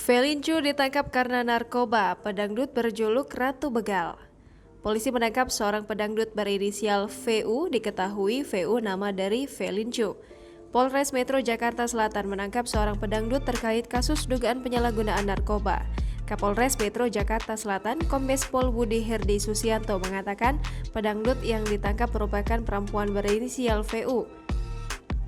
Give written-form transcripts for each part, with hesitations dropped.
Felincu ditangkap karena narkoba, pedangdut berjuluk Ratu Begal. Polisi menangkap seorang pedangdut berinisial VU, diketahui VU nama dari Felincu. Polres Metro Jakarta Selatan menangkap seorang pedangdut terkait kasus dugaan penyalahgunaan narkoba. Kapolres Metro Jakarta Selatan, Kombes Pol Budi Herdi Susianto mengatakan pedangdut yang ditangkap merupakan perempuan berinisial VU.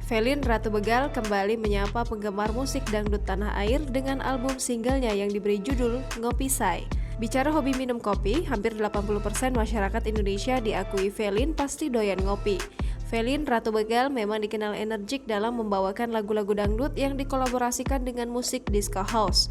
Felin Ratu Begal kembali menyapa penggemar musik dangdut tanah air dengan album singlenya yang diberi judul Ngopi Say. Bicara hobi minum kopi, hampir 80% masyarakat Indonesia diakui Felin pasti doyan ngopi. Felin Ratu Begal memang dikenal energik dalam membawakan lagu-lagu dangdut yang dikolaborasikan dengan musik disco house.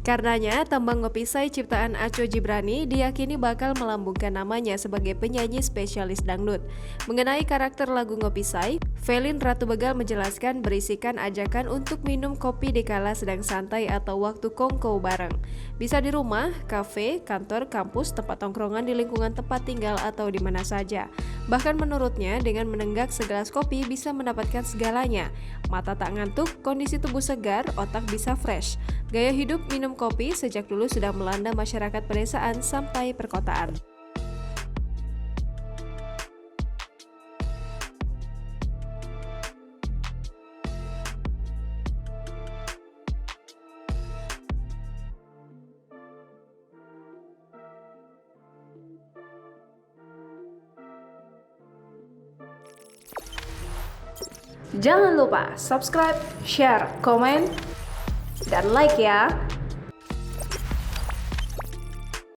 Karenanya, tembang Ngopi Say ciptaan Aco Jibrani diyakini bakal melambungkan namanya sebagai penyanyi spesialis dangdut. Mengenai karakter lagu Ngopi Say, Felin Ratu Begal menjelaskan berisikan ajakan untuk minum kopi dikala sedang santai atau waktu kongko bareng. Bisa di rumah, kafe, kantor, kampus, tempat tongkrongan di lingkungan tempat tinggal atau di mana saja. Bahkan menurutnya, dengan menenggak segelas kopi bisa mendapatkan segalanya. Mata tak ngantuk, kondisi tubuh segar, otak bisa fresh. Gaya hidup minum kopi sejak dulu sudah melanda masyarakat pedesaan sampai perkotaan. Jangan lupa subscribe, share, komen, dan like ya!